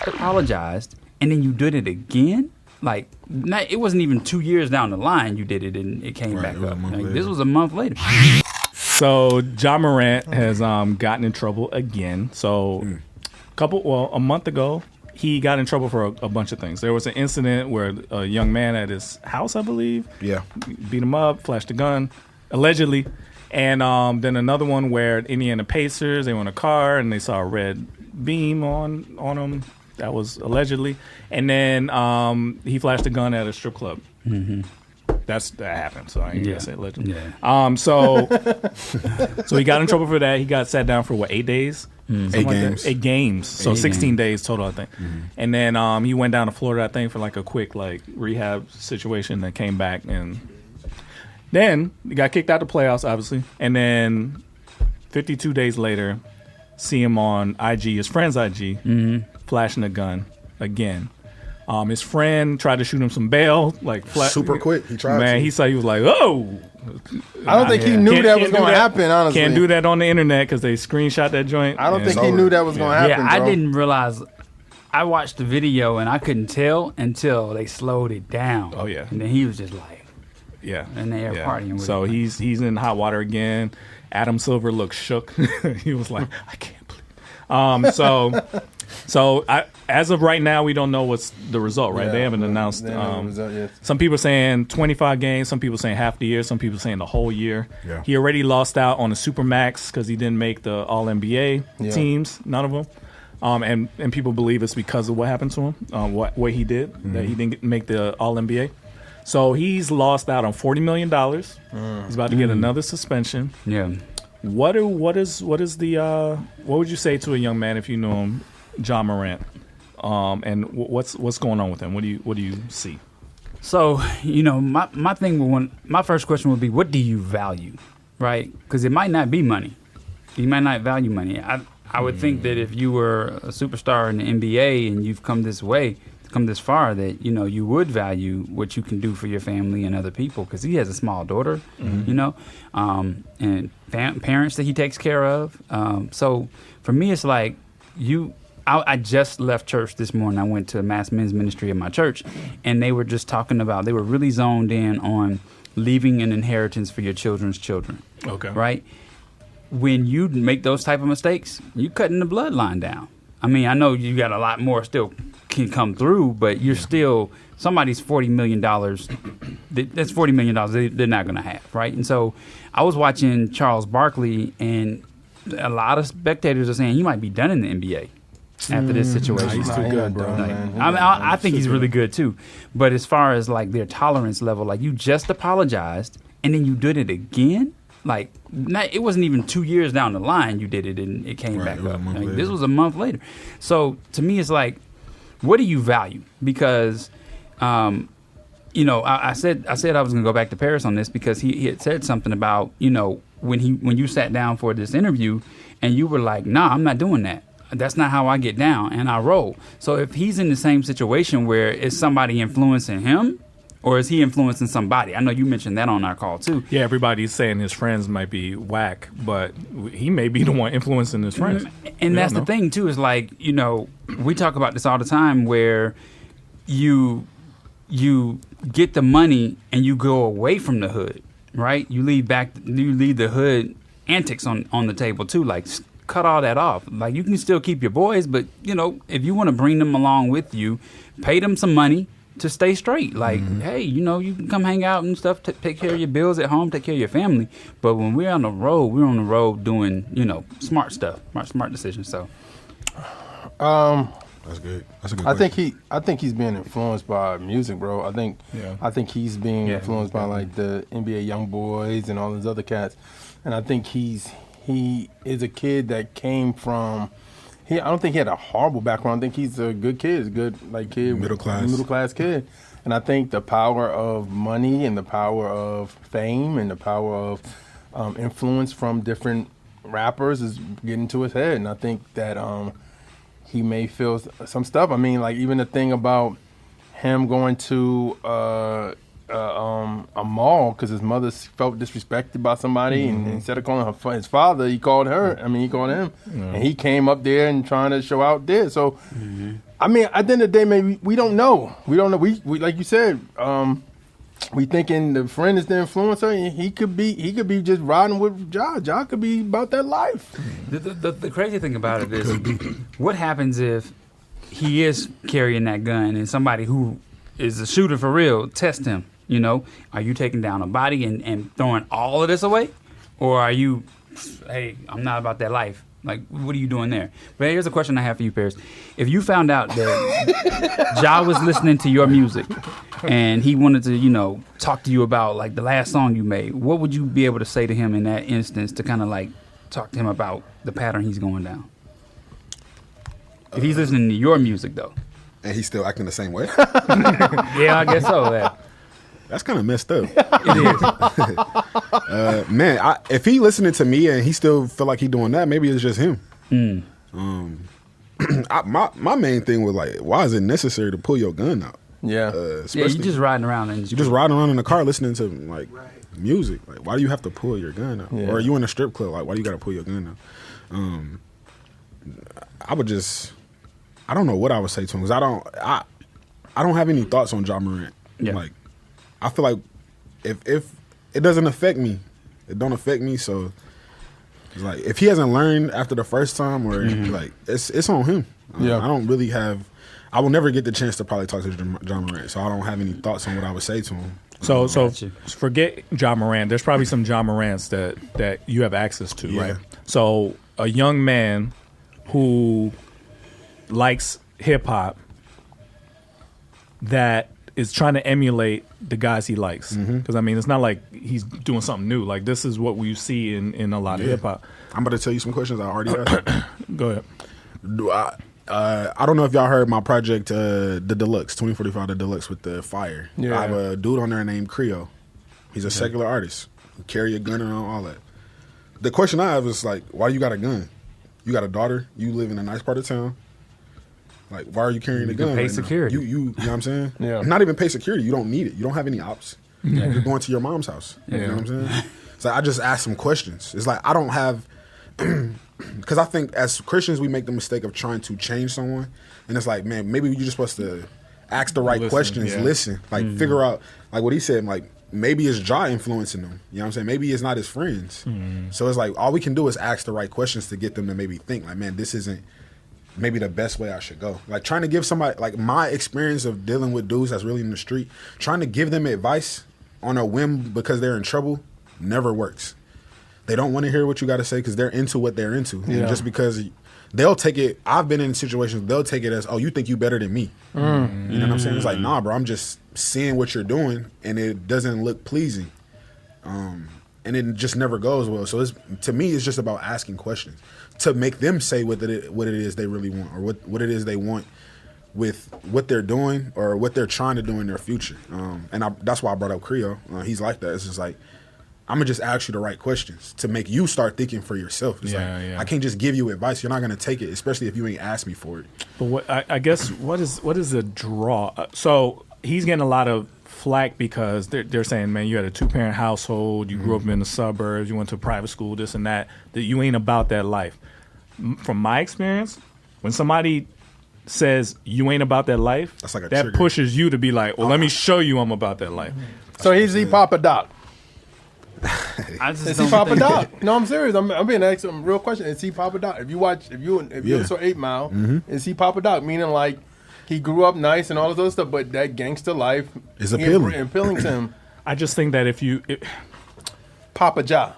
just apologized and then you did it again. Like, it wasn't even 2 years down the line you did it and it came back up. Like, this was a month later. So Ja Morant has gotten in trouble again. So a month ago, he got in trouble for a bunch of things. There was an incident where a young man at his house, I believe, beat him up, flashed a gun, allegedly. And then another one where Indiana Pacers, they were in a car and they saw a red beam on them. That was allegedly. And then he flashed a gun at a strip club. Mm-hmm. That happened, so I ain't gonna say allegedly. Yeah. So he got in trouble for that. He got sat down for 8 days? 8 games. 8 games. So 16 days total, I think. Mm-hmm. And then he went down to Florida, I think, for like a quick rehab situation, then came back, and then he got kicked out of the playoffs, obviously. And then 52 days later, see him on IG, his friend's IG, flashing a gun again. His friend tried to shoot him some bail, super quick. He tried. Man, he was like, "Oh." I don't think he knew that was going to happen. Honestly, can't do that on the internet because they screenshot that joint. I don't think he knew that was going to happen. Yeah, bro. I didn't realize. I watched the video and I couldn't tell until they slowed it down. Oh yeah, and then he was just like, and they were partying with so him. he's in hot water again. Adam Silver looked shook. He was like, I can't believe. So as of right now, we don't know what's the result, right? They haven't announced. Some people are saying 25 games. Some people are saying half the year. Some people are saying the whole year. Yeah. He already lost out on the Supermax because he didn't make the All-NBA teams, none of them. And people believe it's because of what happened to him, what he did, that he didn't make the All-NBA. So he's lost out on $40 million. He's about to get another suspension. Yeah. What would you say to a young man if you knew him, Ja Morant, and what's going on with him? What do you see? So my first question would be, what do you value, right? Because it might not be money. You might not value money. I would think that if you were a superstar in the NBA and you've come this far, that you would value what you can do for your family and other people. Because he has a small daughter, and parents that he takes care of. So for me, it's like I just left church this morning. I went to a mass men's ministry at my church, and they were just talking about, they were really zoned in on leaving an inheritance for your children's children. Okay. Right? When you make those type of mistakes, you're cutting the bloodline down. I mean, I know you got a lot more still can come through, but you're still, somebody's $40 million. That's $40 million they're not going to have, right? And so I was watching Charles Barkley, and a lot of spectators are saying he might be done in the NBA after this situation. He's too good, bro. I think he's really good too. But as far as like their tolerance level, like you just apologized and then you did it again. Like it wasn't even 2 years down the line you did it and it came back up. Like, this was a month later. So to me, it's like, what do you value? Because, I said I was going to go back to Paris on this because he had said something about, when you sat down for this interview and you were like, nah, I'm not doing that. That's not how I get down and I roll. So if he's in the same situation where is somebody influencing him or is he influencing somebody? I know you mentioned that on our call too. Yeah, everybody's saying his friends might be whack, but he may be the one influencing his friends. And that's the thing too, is like, we talk about this all the time where you get the money and you go away from the hood, right? You leave the hood antics on the table too, like cut all that off. Like you can still keep your boys, but if you want to bring them along with you, pay them some money to stay straight. Like, hey, you can come hang out and stuff, take care of your bills at home, take care of your family. But when we're on the road doing, smart stuff, smart decisions. So, that's good. That's a good. I think he's being influenced by music, bro. I think he's being influenced by like the NBA young boys and all those other cats. And I think he is a kid that came from. I don't think he had a horrible background. I think he's a good kid. He's a good middle class kid. And I think the power of money and the power of fame and the power of influence from different rappers is getting to his head. And I think that he may feel some stuff. I mean, like even the thing about him going to a mall because his mother felt disrespected by somebody, and instead of calling his father, he called her. I mean, he called him, and he came up there and trying to show out there. So, I mean, at the end of the day, maybe we don't know. We don't know. We like you said, we thinking the friend is the influencer, and he could be just riding with Ja. Ja could be about that life. The crazy thing about it is, what happens if he is carrying that gun and somebody who is a shooter for real tests him? You know, are you taking down a body and throwing all of this away, or are you, hey, I'm not about that life? Like, what are you doing there? But here's a question I have for you, Paris. If you found out that Ja was listening to your music and he wanted to, you know, talk to you about, like, the last song you made, what would you be able to say to him in that instance to kind of, like, talk to him about the pattern he's going down? If he's listening to your music, though. And he's still acting the same way? Yeah, I guess so. Yeah. That's kind of messed up. It is. Man, if he listening to me and he still feel like he doing that, maybe it's just him. My main thing was like, why is it necessary to pull your gun out? Yeah. Yeah, you just riding around and you just riding around in the car listening to like music. Like, why do you have to pull your gun out? Yeah. Or are you in a strip club? Like, why do you got to pull your gun out? I don't know what I would say to him because I don't have any thoughts on Ja Morant. Yeah. Like, I feel like if it doesn't affect me, it don't affect me. So it's like if he hasn't learned after the first time, or like it's on him. Yeah. I don't really have. I will never get the chance to probably talk to Ja Morant, so I don't have any thoughts on what I would say to him. So forget Ja Morant. There's probably some Ja Morants that you have access to, Yeah. right? So a young man who likes hip hop that is trying to emulate the guys he likes. Because, I mean, it's not like he's doing something new. Like, this is what we see in a lot of hip hop. I'm about to tell you some questions I already asked. Go ahead. I don't know if y'all heard my project, the Deluxe, 2045, the Deluxe with the fire. Yeah. I have a dude on there named Creole. He's a secular artist. He carry a gun and all that. The question I have is, like, why you got a gun? You got a daughter. You live in a nice part of town. Like, why are you carrying a gun? Pay right security. Now? You know what I'm saying? Yeah. Not even pay security. You don't need it. You don't have any ops. You're going to your mom's house. Yeah. You know what I'm saying? So I just asked some questions. It's like I don't have, because I think as Christians we make the mistake of trying to change someone, and it's like, man, maybe you're just supposed to ask the right questions, listen, like figure out, like what he said, like maybe it's Ja influencing them. You know what I'm saying? Maybe it's not his friends. So it's like all we can do is ask the right questions to get them to maybe think, like, man, this isn't maybe the best way I should go. Like trying to give somebody, like my experience of dealing with dudes that's really in the street, trying to give them advice on a whim because they're in trouble never works. They don't want to hear what you got to say because they're into what they're into. And just because they'll take it, I've been in situations, they'll take it as, oh, you think you better than me. You know what I'm saying? It's like, nah, bro, I'm just seeing what you're doing and it doesn't look pleasing. And it just never goes well. So to me, it's just about asking questions to make them say what it is they really want, or what it is they want with what they're doing or what they're trying to do in their future. And that's why I brought up Creole. He's like that. It's just like, I'm going to just ask you the right questions to make you start thinking for yourself. It's I can't just give you advice. You're not going to take it, especially if you ain't asked me for it. But what I guess what is the draw? So he's getting a lot of flack because they're saying, man, you had a 2-parent household, you grew up in the suburbs, you went to private school, this and that you ain't about that life. From my experience, when somebody says you ain't about that life, that's like that trigger. Pushes you to be like, well, let me show you I'm about that life. So he's the Papa Doc. Is he Papa Doc? No, I'm serious. I'm being asked some real question. Is he Papa Doc? If you ever saw 8 Mile, is he Papa Doc? Meaning like he grew up nice and all this other stuff, but that gangster life is appealing to him. I just think that Papa Ja.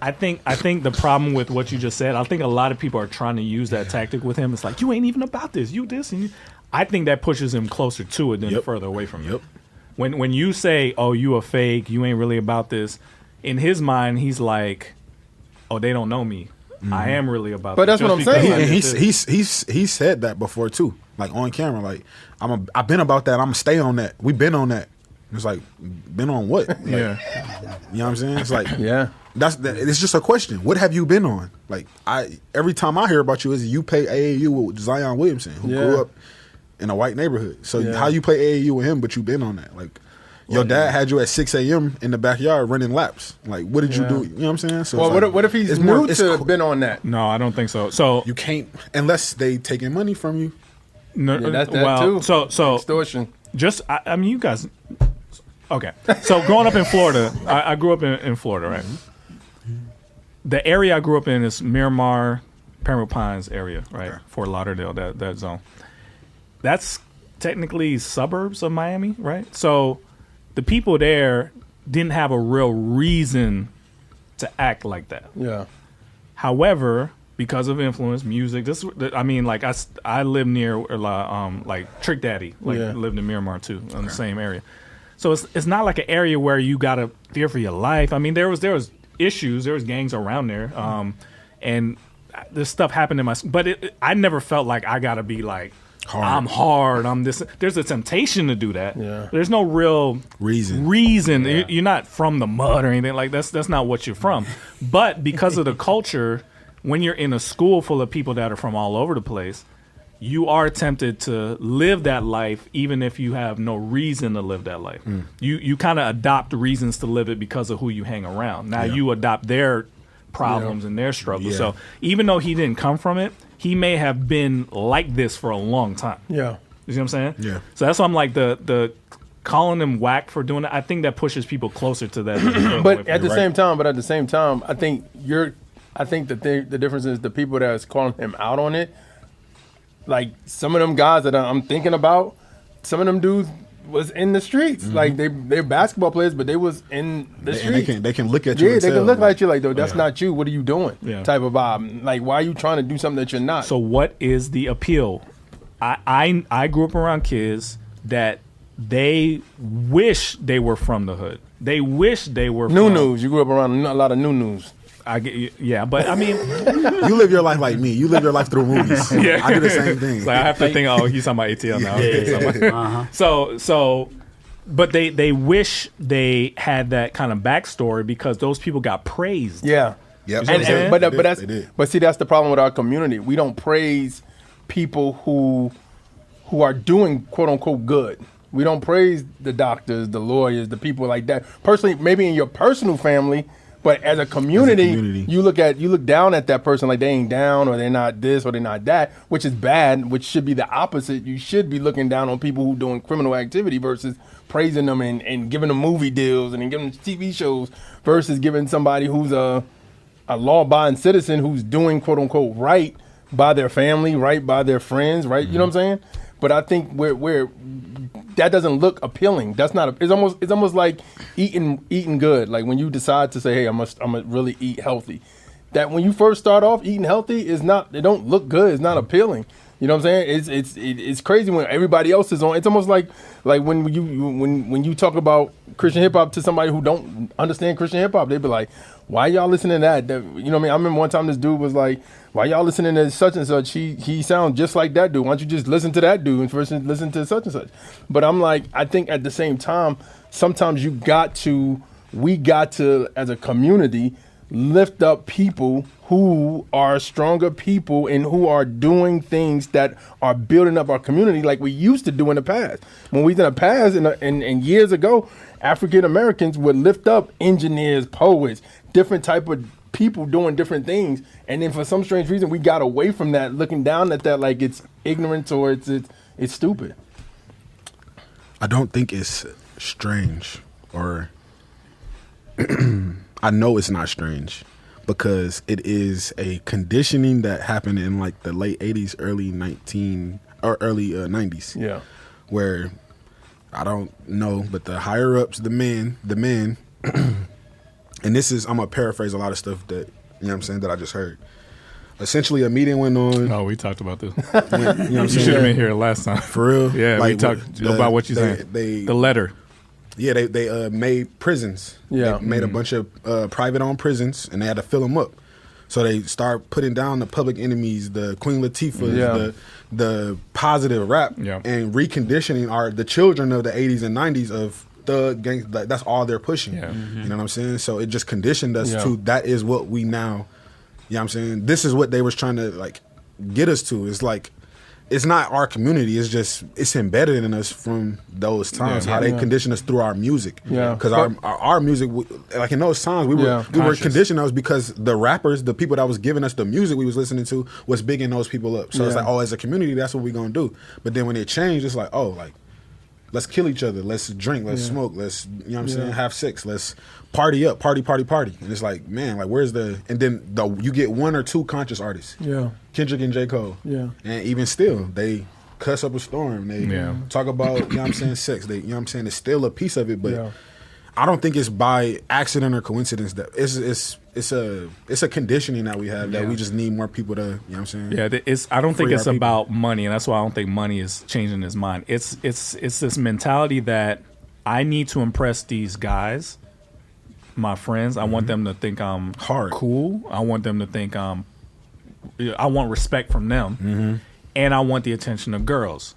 I think the problem with what you just said, I think a lot of people are trying to use that tactic with him. It's like, you ain't even about this, you this, and you. I think that pushes him closer to it than further away from it. When you say, oh, you a fake, you ain't really about this, in his mind, he's like, oh, they don't know me. I am really about this. But that's what I'm saying. And he's said that before too, like on camera, like I've been about that. I'm gonna stay on that. We've been on that. It's like, been on what? Like, you know what I'm saying? It's like, it's just a question. What have you been on? Like, every time I hear about you is you play AAU with Zion Williamson, who grew up in a white neighborhood. So how you play AAU with him, but you been on that? Like, Your dad had you at 6 a.m. in the backyard running laps. Like, what did you do? You know what I'm saying? So well, what if he's new to been on that? No, I don't think so. So you can't unless they taking money from you. No, that's that too. So extortion. Just I mean, you guys. Okay, so growing up in Florida, I grew up in Florida, right? The area I grew up in is Miramar, Pembroke Pines area, right? Okay. Fort Lauderdale, that zone. That's technically suburbs of Miami, right? So the people there didn't have a real reason to act like that. Yeah. However, because of influence, music, I live near like Trick Daddy, lived in Miramar too, in the same area. So it's not like an area where you gotta fear for your life. I mean, there was issues, there was gangs around there, and this stuff happened in but I never felt like I gotta be like hard. I'm hard. I'm this. There's a temptation to do that. Yeah. There's no real reason. Yeah. You're not from the mud or anything like that. That's not what you're from. But because of the culture, when you're in a school full of people that are from all over the place, you are tempted to live that life even if you have no reason to live that life. You kind of adopt reasons to live it because of who you hang around. Now you adopt their problems and their struggles. So even though he didn't come from it, he may have been like this for a long time. Yeah. You see what I'm saying? Yeah. So that's why I'm like the calling him whack for doing it. I think that pushes people closer to that. But at the same time, I think the difference is the people that's calling him out on it. Like some of them guys that I'm thinking about, some of them dudes was in the streets. Like they're basketball players, but they was in the streets. They can look at you. Yeah, they can look at you like, though, that's not you. What are you doing? Yeah. Type of vibe. Like, why are you trying to do something that you're not? So what is the appeal? I grew up around kids that they wish they were from the hood. They wish they were new news. You grew up around a lot of new news. But I mean, you live your life like me. You live your life through movies. Yeah. I do the same thing. So I have to think, he's talking about ATL now. Okay, So, but they wish they had that kind of backstory because those people got praised. Yeah. Yep. But see, that's the problem with our community. We don't praise people who are doing quote unquote good. We don't praise the doctors, the lawyers, the people like that. Personally, maybe in your personal family. But as a community, you look down at that person like they ain't down or they're not this or they're not that, which is bad, which should be the opposite. You should be looking down on people who doing criminal activity versus praising them and giving them movie deals and giving them TV shows versus giving somebody who's a law-abiding citizen who's doing quote-unquote right by their family, right by their friends, right? You know what I'm saying? But I think we're that doesn't look appealing. That's not. It's almost like eating good. Like when you decide to say, "Hey, I'm gonna really eat healthy." That when you first start off eating healthy is not. It don't look good. It's not appealing. You know what I'm saying? It's crazy when everybody else is on. It's almost like when you talk about Christian hip hop to somebody who don't understand Christian hip hop, they be like, "Why y'all listening to that?" You know what I mean? I remember one time this dude was like, "Why y'all listening to such and such? He sounds just like that dude. Why don't you just listen to that dude and first listen to such and such?" But I'm like, I think at the same time, sometimes we got to as a community lift up people who are stronger people and who are doing things that are building up our community like we used to do in the past. When we did in the past and years ago, African Americans would lift up engineers, poets, different type of people doing different things. And then for some strange reason, we got away from that, looking down at that like it's ignorance or it's stupid. I don't think it's strange or I know it's not strange because it is a conditioning that happened in like the late 80s, early 90s. Yeah. Where I don't know, but the higher ups, the men, and this is, I'm going to paraphrase a lot of stuff that, you know what I'm saying, that I just heard. Essentially, a meeting went on. Oh, we talked about this. You know what I'm saying? You should have been here last time. For real? Yeah, like, we talked about what you said. The letter. Yeah, they made prisons. Yeah. They made a bunch of private-owned prisons, and they had to fill them up. So they start putting down the Public Enemies, the Queen Latifahs, the positive rap, and reconditioning the children of the 80s and 90s of thug gangs. That's all they're pushing. Yeah. You know what I'm saying? So it just conditioned us to that is what we now, you know what I'm saying? This is what they was trying to like get us to. It's like it's not our community. It's just it's embedded in us from those times. How they condition us through our music. Yeah, because our music, like in those songs, we were conditioned those because the rappers, the people that was giving us the music we was listening to, was bigging those people up. So it's like, oh, as a community, that's what we gonna do. But then when it changed, it's like, oh, like let's kill each other, let's drink, let's smoke, let's what I'm saying, have sex, let's party up, party. And it's like, man, like where's the, and then you get one or two conscious artists. Yeah. Kendrick and J. Cole. Yeah. And even still, they cuss up a storm. They talk about, you know what I'm saying, sex. They, you know what I'm saying, it's still a piece of it, but I don't think it's by accident or coincidence that it's a conditioning that we have that we just need more people to, you know what I'm saying? Yeah, I don't think it's about money, and that's why I don't think money is changing his mind. It's this mentality that I need to impress these guys, my friends. I want them to think I'm cool. I want them to think I want respect from them, and I want the attention of girls.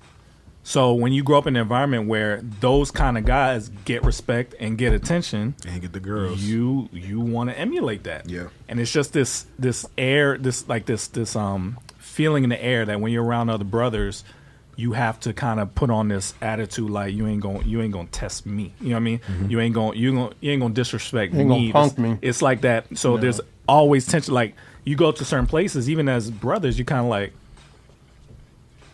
So when you grow up in an environment where those kind of guys get respect and get attention and get the girls, you want to emulate that. Yeah. And it's just this air, this feeling in the air that when you're around other brothers, you have to kind of put on this attitude like you ain't gonna test me. You know what I mean? You ain't gonna disrespect me. You ain't gonna punk me. It's like that. So there's always tension. Like you go to certain places, even as brothers, you kind of like.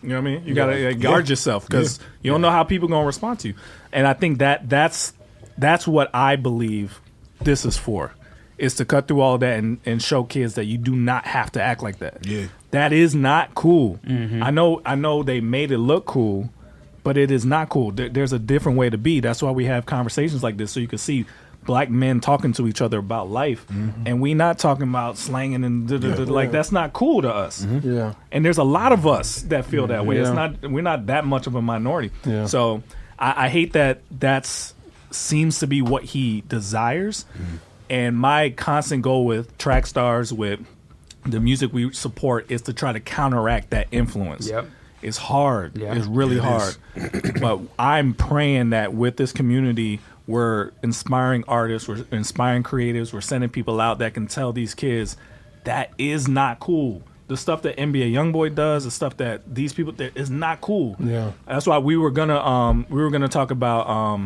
You know what I mean? You gotta guard yourself because you don't know how people gonna respond to you. And I think that's what I believe this is for, is to cut through all of that and show kids that you do not have to act like that. Yeah, that is not cool. I know they made it look cool, but it is not cool. There's a different way to be. That's why we have conversations like this, so you can see black men talking to each other about life, and we not talking about slanging and like that's not cool to us. Yeah, and there's a lot of us that feel that way. It's not, we're not that much of a minority. Yeah. So I hate that seems to be what he desires. And my constant goal with Trackstarz, with the music we support, is to try to counteract that influence. Yep. It's hard. Yeah. It's really hard. But I'm praying that with this community, we're inspiring artists, we're inspiring creatives, we're sending people out that can tell these kids that is not cool. The stuff that NBA Youngboy does, the stuff that these people that is not cool. Yeah, that's why we were gonna talk about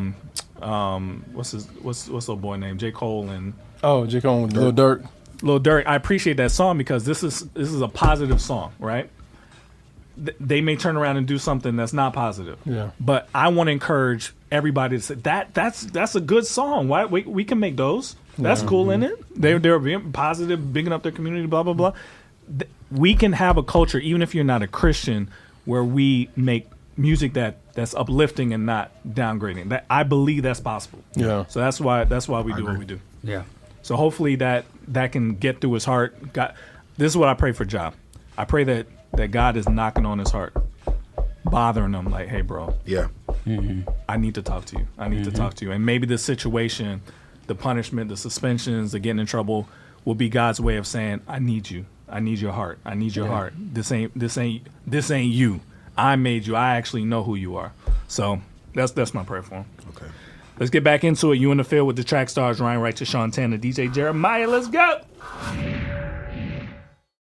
what's the boy name, J. Cole and J. Cole and Lil Durk. Lil Durk. I appreciate that song because this is a positive song, right? They may turn around and do something that's not positive. Yeah. But I want to encourage everybody to say that's a good song. Why we can make those. That's cool in it. They're being positive, bigging up their community, blah blah blah. We can have a culture, even if you're not a Christian, where we make music that's uplifting and not downgrading. That I believe that's possible. Yeah. So that's why we do what we do. Yeah. So hopefully that can get through his heart. God, this is what I pray for Ja. I pray that God is knocking on his heart, bothering him like, hey, bro. Yeah. I need to talk to you. I need to talk to you. And maybe the situation, the punishment, the suspensions, the getting in trouble will be God's way of saying, I need you. I need your heart. I need your heart. This ain't you. I made you. I actually know who you are. So that's my prayer for him. Okay. Let's get back into it. You in the field with the Trackstarz, Ryan Wright, Sean Tanner, DJ Jeremiah. Let's go.